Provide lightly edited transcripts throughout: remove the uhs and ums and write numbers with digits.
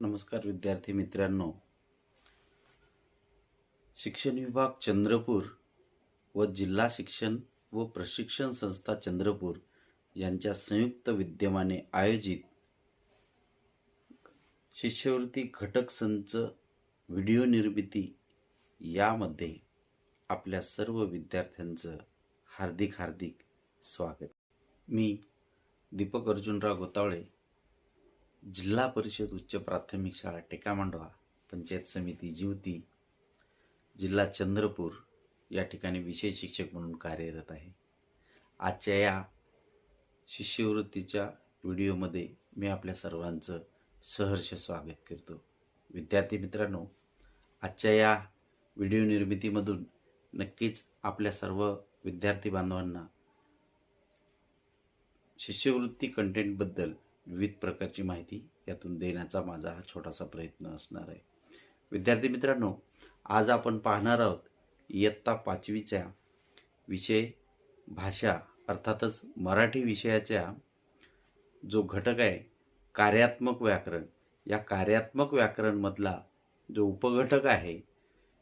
नमस्कार विद्यार्थी मित्रांनो. शिक्षण विभाग चंद्रपूर व जिल्हा शिक्षण व प्रशिक्षण संस्था चंद्रपूर यांच्या संयुक्त विद्यमाने आयोजित शिष्यवृत्ती घटक संच व्हिडिओ निर्मिती यामध्ये आपल्या सर्व विद्यार्थ्यांचं हार्दिक स्वागत. मी दीपक अर्जुनराव गोतावळे, जिल्हा परिषद उच्च प्राथमिक शाळा टेकामांडवा, पंचायत समिती जिवती, जिल्हा चंद्रपूर या ठिकाणी विषय शिक्षक म्हणून कार्यरत आहे. आजच्या या शिष्यवृत्तीच्या व्हिडिओमध्ये मी आपल्या सर्वांचं सहर्ष स्वागत करतो. विद्यार्थी मित्रांनो, आजच्या या व्हिडिओ निर्मितीमधून नक्कीच आपल्या सर्व विद्यार्थी बांधवांना शिष्यवृत्ती कंटेंटबद्दल विविध प्रकारची माहिती यातून देण्याचा माझा हा छोटासा प्रयत्न असणार आहे. विद्यार्थी मित्रांनो, आज आपण पाहणार आहोत इयत्ता 5वीच्या विषय भाषा अर्थातच मराठी विषयाच्या जो घटक आहे कार्यात्मक व्याकरण, या कार्यात्मक व्याकरणमधला जो उपघटक आहे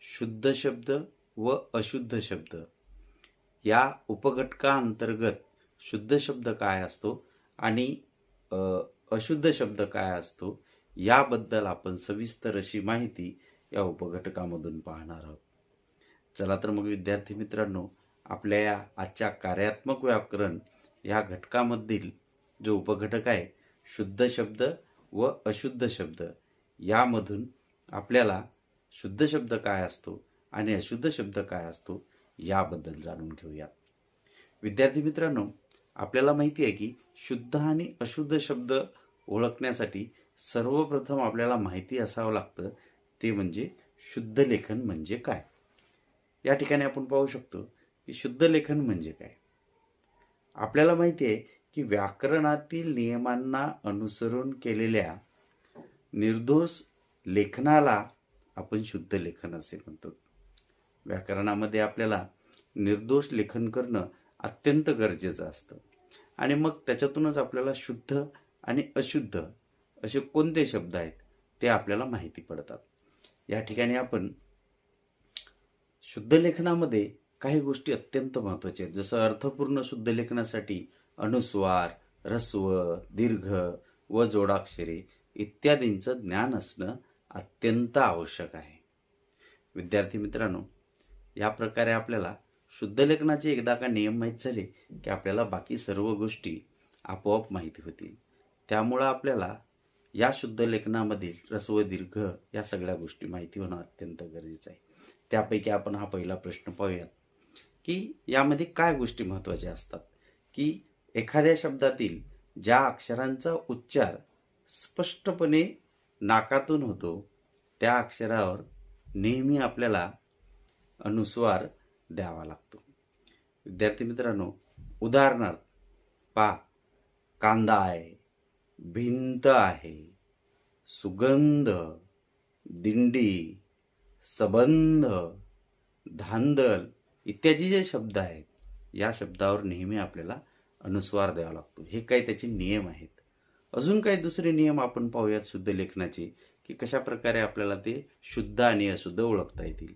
शुद्ध शब्द व अशुद्ध शब्द, या उपघटकांतर्गत शुद्ध शब्द काय असतो आणि अशुद्ध शब्द काय असतो याबद्दल आपण सविस्तर अशी माहिती या उपघटकामधून पाहणार आहोत. चला तर मग विद्यार्थी मित्रांनो, आपल्या या आजच्या कार्यात्मक व्याकरण या घटकामधील जो उपघटक आहे शुद्ध शब्द व अशुद्ध शब्द, यामधून आपल्याला शुद्ध शब्द काय असतो आणि अशुद्ध शब्द काय असतो याबद्दल जाणून घेऊया. विद्यार्थी मित्रांनो, आपल्याला माहिती आहे की शुद्ध आणि अशुद्ध शब्द ओळखण्यासाठी सर्वप्रथम आपल्याला माहिती असावं लागतं ते म्हणजे शुद्ध लेखन म्हणजे काय. या ठिकाणी आपण पाहू शकतो की शुद्ध लेखन म्हणजे काय. आपल्याला माहिती आहे की व्याकरणातील नियमांना अनुसरून केलेल्या निर्दोष लेखनाला आपण शुद्ध लेखन असे म्हणतो. व्याकरणामध्ये आपल्याला निर्दोष लेखन करणं अत्यंत गरजेचं असतं आणि मग त्याच्यातूनच आपल्याला शुद्ध आणि अशुद्ध असे कोणते शब्द आहेत ते आपल्याला माहिती पडतात. या ठिकाणी आपण शुद्ध लेखनामध्ये काही गोष्टी अत्यंत महत्त्वाच्या आहेत, जसं अर्थपूर्ण शुद्ध लेखनासाठी अनुस्वार, ऱ्हस्व, दीर्घ व जोडाक्षरे इत्यादींचं ज्ञान असणं अत्यंत आवश्यक आहे. विद्यार्थी मित्रांनो, या प्रकारे आपल्याला शुद्ध लेखनाचे एकदा का नियम माहीत झाले की आपल्याला बाकी सर्व गोष्टी आपोआप माहिती होतील. त्यामुळं आपल्याला या शुद्ध लेखनामधील ऱ्हस्व, दीर्घ या सगळ्या गोष्टी माहिती होणं अत्यंत गरजेचं आहे. त्यापैकी आपण हा पहिला प्रश्न पाहूयात की यामध्ये काय गोष्टी महत्त्वाच्या असतात. की एखाद्या शब्दातील ज्या अक्षरांचा उच्चार स्पष्टपणे नाकातून होतो त्या अक्षरावर नेहमी आपल्याला अनुस्वार द्यावा लागतो. विद्यार्थी मित्रांनो, उदाहरणार्थ पहा, कांदा आहे, भिंत आहे, सुगंध, दिंडी, संबंध, धांदल इत्यादी जे शब्द आहेत या शब्दावर नेहमी आपल्याला अनुस्वार द्यावा लागतो. हे काही त्याचे नियम आहेत. अजून काही दुसरे नियम आपण पाहूयात शुद्ध लेखनाचे की कशा प्रकारे आपल्याला ते शुद्ध आणि अशुद्ध ओळखता येतील.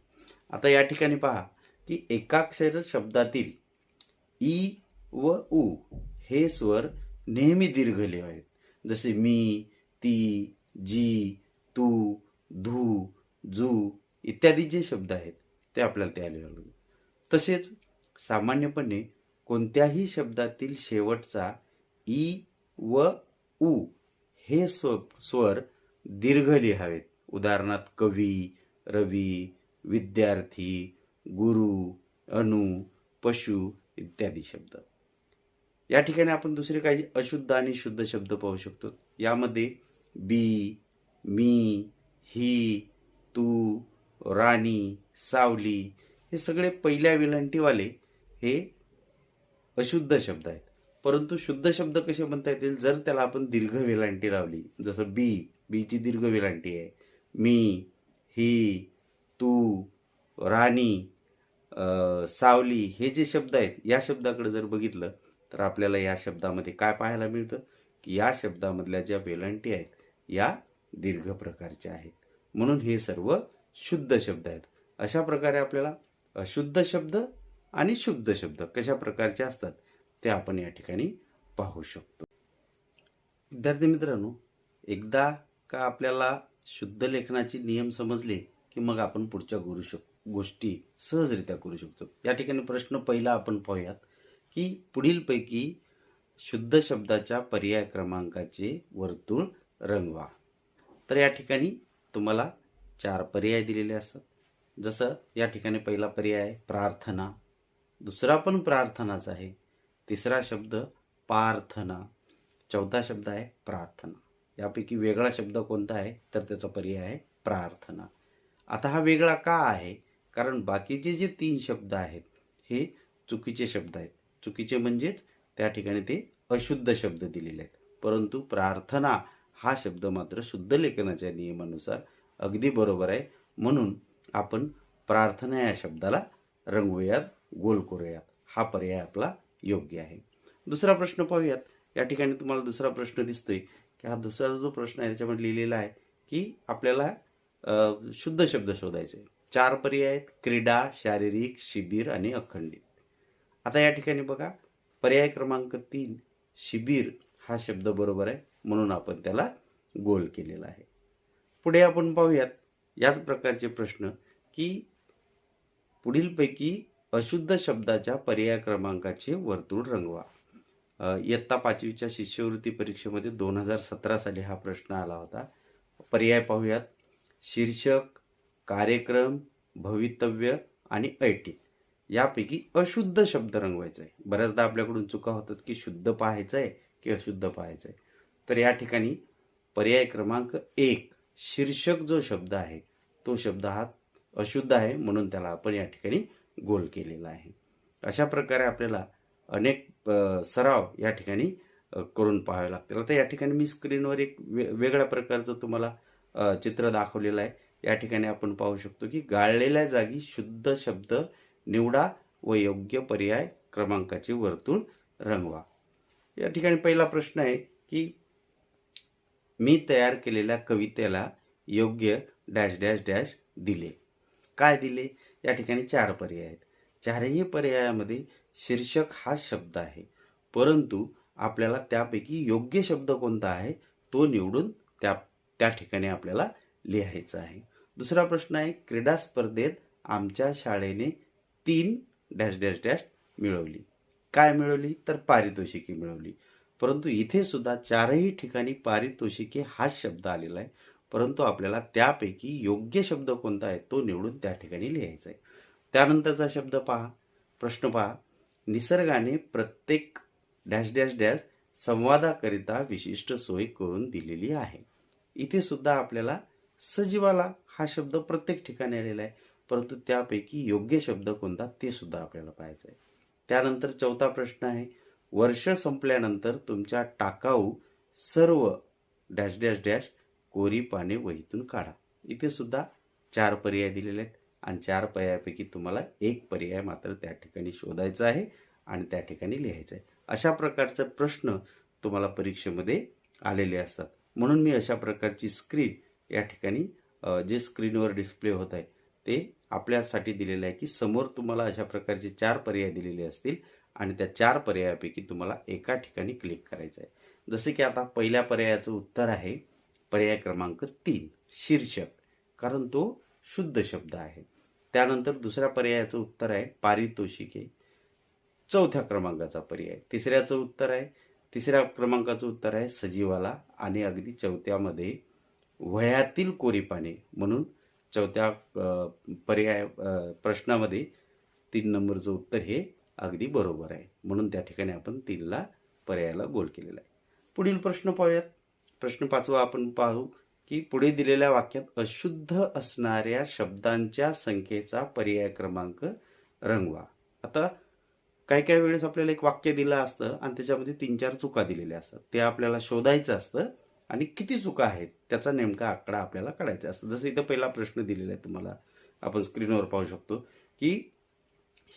आता या ठिकाणी पहा की एकाक्षर शब्दातील ई व उ हे स्वर नेहमी दीर्घले आहेत. जसे मी, ती, जी, तू, धू, जू इत्यादी जे शब्द आहेत ते आपल्याला त्या लिहावे लागतात. तसेच सामान्यपणे कोणत्याही शब्दातील शेवटचा ई व उ हे स्वर दीर्घ लिहावेत. उदाहरणार्थ कवी, रवी, विद्यार्थी, गुरु, अनु, पशु इत्यादी शब्द. या ठिकाणी आपण दुसरे काही अशुद्ध आणि शुद्ध शब्द पाहू शकतो. यामध्ये बी, मी, ही, तू, राणी, सावली हे सगळे पहिल्या वेलांटीवाले हे अशुद्ध शब्द आहेत. परंतु शुद्ध शब्द कसे म्हणता येतील जर त्याला आपण दीर्घ वेलांटी लावली. जसं बीची दीर्घ वेलांटी आहे. मी, ही, तू, राणी, सावली हे जे शब्द आहेत या शब्दाकडे जर बघितलं तर आपल्याला या शब्दामध्ये काय पाहायला मिळतं की या शब्दामधल्या ज्या वेलांटी आहेत या दीर्घ प्रकारचे आहेत. म्हणून हे सर्व शुद्ध शब्द आहेत. अशा प्रकारे आपल्याला अशुद्ध शब्द आणि शुद्ध शब्द कशा प्रकारचे असतात ते आपण या ठिकाणी पाहू शकतो. विद्यार्थी मित्रांनो, एकदा का आपल्याला शुद्ध लेखनाचे नियम समजले की मग आपण पुढच्या गोष्टी सहजरित्या करू शकतो. या ठिकाणी प्रश्न पहिला आपण पाहूयात की पुढीलपैकी शुद्ध शब्दाच्या पर्याय क्रमांकाचे वर्तुळ रंगवा. तर या ठिकाणी तुम्हाला 4 पर्याय दिलेले असतात. जसं या ठिकाणी पहिला पर्याय आहे प्रार्थना, दुसरा पण प्रार्थनाच आहे, तिसरा शब्द पार्थना, चौथा शब्द आहे प्रार्थना. यापैकी वेगळा शब्द कोणता आहे तर त्याचा पर्याय आहे प्रार्थना. आता हा वेगळा का आहे? कारण बाकीचे जे 3 शब्द आहेत हे चुकीचे शब्द आहेत. चुकीचे म्हणजेच त्या ठिकाणी ते अशुद्ध शब्द दिलेले आहेत. परंतु प्रार्थना हा शब्द मात्र शुद्ध लेखनाच्या नियमानुसार अगदी बरोबर आहे. म्हणून आपण प्रार्थना या शब्दाला रंगवूयात, गोल करूयात. हा पर्याय आपला योग्य आहे. दुसरा प्रश्न पाहूयात. या ठिकाणी तुम्हाला दुसरा प्रश्न दिसतोय की हा दुसरा जो प्रश्न आहे त्याच्यामध्ये लिहिलेला आहे की आपल्याला शुद्ध शब्द शोधायचे. 4 पर्याय आहेत, क्रीडा, शारीरिक, शिबिर आणि अखंडित. आता या ठिकाणी बघा, पर्याय क्रमांक 3 शिबिर हा शब्द बरोबर आहे, म्हणून आपण त्याला गोल केलेला आहे. पुढे आपण पाहूयात याच प्रकारचे प्रश्न की पुढीलपैकी अशुद्ध शब्दाच्या पर्याय क्रमांकाचे वर्तुळ रंगवा. इयत्ता 5वीच्या शिष्यवृत्ती परीक्षेमध्ये 2017 साली हा प्रश्न आला होता. पर्याय पाहूयात. शीर्षक, कार्यक्रम, भवितव्य आणि ऐटित यापैकी अशुद्ध शब्द रंगवायचा आहे. बऱ्याचदा आपल्याकडून चुका होतात की शुद्ध पाहायचं आहे की अशुद्ध पाहायचं आहे. तर या ठिकाणी पर्याय क्रमांक 1 शीर्षक जो शब्द आहे तो शब्द हा अशुद्ध आहे, म्हणून त्याला आपण या ठिकाणी गोल केलेला आहे. अशा प्रकारे आपल्याला अनेक सराव या ठिकाणी करून पाहावे लागतील. आता या ठिकाणी मी स्क्रीनवर एक वेगळ्या प्रकारचं तुम्हाला चित्र दाखवलेलं आहे. या ठिकाणी आपण पाहू शकतो की गाळलेल्या जागी शुद्ध शब्द निवडा व योग्य पर्याय क्रमांकाचे वर्तुळ रंगवा. या ठिकाणी पहिला प्रश्न आहे की मी तयार केलेल्या कवितेला योग्य डॅश डॅश डॅश दिले. काय दिले? या ठिकाणी 4 पर्याय आहेत. 4ही पर्यायामध्ये शीर्षक हा शब्द आहे, परंतु आपल्याला त्यापैकी योग्य शब्द कोणता आहे तो निवडून त्या ठिकाणी आपल्याला लिहायचा आहे. दुसरा प्रश्न आहे क्रीडा स्पर्धेत आमच्या शाळेने 3 डॅश डॅश डॅश मिळवली. काय मिळवली? तर पारितोषिके मिळवली. परंतु इथे सुद्धा 4ही ठिकाणी पारितोषिके हाच शब्द आलेला आहे, परंतु आपल्याला त्यापैकी योग्य शब्द कोणता आहे तो निवडून त्या ठिकाणी लिहायचा आहे. त्यानंतरचा शब्द पहा, प्रश्न पहा. निसर्गाने प्रत्येक डॅश डॅश डॅश संवादाकरिता विशिष्ट सोय करून दिलेली आहे. इथे सुद्धा आपल्याला सजीवाला हा शब्द प्रत्येक ठिकाणी आलेला आहे, परंतु त्यापैकी योग्य शब्द कोणता ते सुद्धा आपल्याला पाहायचं आहे. त्यानंतर चौथा प्रश्न आहे वर्ष संपल्यानंतर तुमच्या टाकाऊ सर्व डॅश डॅश डॅश कोरी पाने वहीतून काढा. इथे सुद्धा 4 पर्याय दिलेले आहेत आणि 4 पर्यायापैकी तुम्हाला 1 पर्याय मात्र त्या ठिकाणी शोधायचा आहे आणि त्या ठिकाणी लिहायचं आहे. अशा प्रकारचे प्रश्न तुम्हाला परीक्षेमध्ये आलेले असतात. म्हणून मी अशा प्रकारची स्क्रीन या ठिकाणी जे स्क्रीनवर डिस्प्ले होत आहे ते आपल्यासाठी दिलेलं आहे की समोर तुम्हाला अशा प्रकारचे 4 पर्याय दिलेले असतील आणि त्या 4 पर्यायापैकी तुम्हाला एका ठिकाणी क्लिक करायचं आहे. जसे की आता पहिल्या पर्यायाचं उत्तर आहे पर्याय क्रमांक 3 शीर्षक, कारण तो शुद्ध शब्द आहे. त्यानंतर दुसऱ्या पर्यायाचं उत्तर आहे पारितोषिके, चौथ्या क्रमांकाचा पर्याय. तिसऱ्या क्रमांकाचं उत्तर आहे सजीवाला आणि अगदी चौथ्यामध्ये वह्यातील कोरी पाने, म्हणून चौथ्या पर्याय प्रश्नामध्ये 3 नंबरचं उत्तर हे अगदी बरोबर आहे, म्हणून त्या ठिकाणी आपण 3ला पर्यायाला गोल केलेला आहे. पुढील प्रश्न पाहूयात. प्रश्न 5वा आपण पाहू की पुढे दिलेल्या वाक्यात अशुद्ध असणाऱ्या शब्दांच्या संख्येचा पर्याय क्रमांक रंगवा. आता काही वेळेस आपल्याला एक वाक्य दिलं असतं आणि त्याच्यामध्ये 3-4 चुका दिलेल्या असतात. ते आपल्याला शोधायचं असतं आणि किती चुका आहेत त्याचा नेमका आकडा आपल्याला काढायचा असतो. जसं इथं पहिला प्रश्न दिलेला आहे तुम्हाला, आपण स्क्रीनवर पाहू शकतो की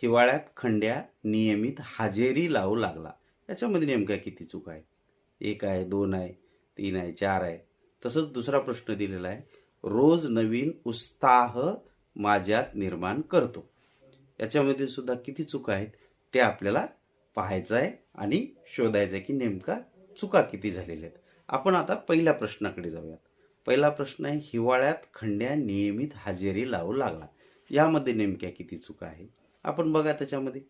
हिवाळ्यात खंड्या नियमित हजेरी लावू लागला. याच्यामध्ये नेमक्या किती चुका आहेत? 1 आहे, 2 आहे, 3 आहे, 4 आहे. तसंच दुसरा प्रश्न दिलेला आहे, रोज नवीन उत्साह माझ्यात निर्माण करतो. याच्यामध्ये सुद्धा किती चुका आहेत ते आपल्याला पाहायचं आहे आणि शोधायचं आहे की नेमका चुका किती झालेल्या आहेत. आपण आता पहिल्या प्रश्नाकडे जाऊयात. पहिला प्रश्न आहे, हिवाळ्यात खंड्या नियमित हजेरी लावू लागला. यामध्ये नेमक्या किती चुका आहेत आपण बघा. त्याच्यामध्ये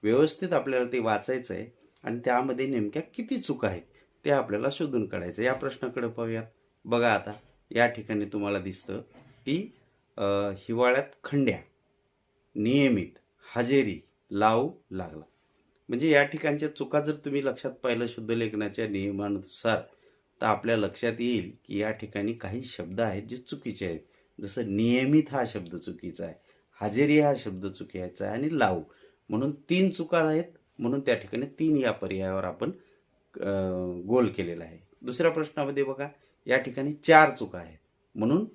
व्यवस्थित आपल्याला ते वाचायचं आहे आणि त्यामध्ये नेमक्या किती चुका आहेत ते आपल्याला शोधून काढायचं. या प्रश्नाकडे पाहूयात. बघा आता या ठिकाणी तुम्हाला दिसतं की हिवाळ्यात खंड्या नियमित हजेरी लावू लागला. म्हणजे या ठिकाणच्या चुका जर तुम्ही लक्षात पाहिलं शुद्ध लेखनाच्या नियमानुसार तर आपल्या लक्षात येईल की या ठिकाणी काही शब्द आहेत जे चुकीचे आहेत. जसं नियमित हा शब्द चुकीचा आहे, हजेरी हा शब्द चुकीचा आहे आणि लावू म्हणून 3 चुका आहेत. म्हणून त्या ठिकाणी 3 या पर्यायावर आपण गोल केलेला आहे. दुसऱ्या प्रश्नामध्ये बघा या ठिकाणी 4 चुका आहेत. म्हणून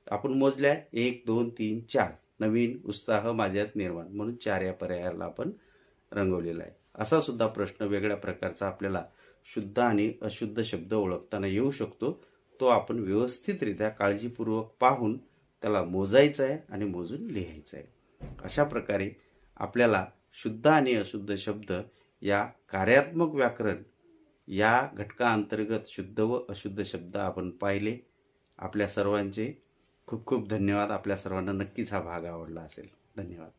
आपण मोजल्या 1 2 3 4. नवीन उत्साह माझ्यात निर्माण म्हणून 4 या पर्यायाला आपण रंगवलेला आहे. असा सुद्धा प्रश्न वेगळ्या प्रकारचा आपल्याला शुद्ध आणि अशुद्ध शब्द ओळखताना येऊ शकतो. तो आपण व्यवस्थितरित्या काळजीपूर्वक पाहून त्याला मोजायचा आहे आणि मोजून लिहायचं आहे. अशा प्रकारे आपल्याला शुद्ध आणि अशुद्ध शब्द या कार्यात्मक व्याकरण या घटकाअंतर्गत शुद्ध व अशुद्ध शब्द आपण पाहिले. आपल्या सर्वांचे खूप खूप धन्यवाद. आपल्या सर्वांना नक्कीच हा भाग आवडला असेल. धन्यवाद.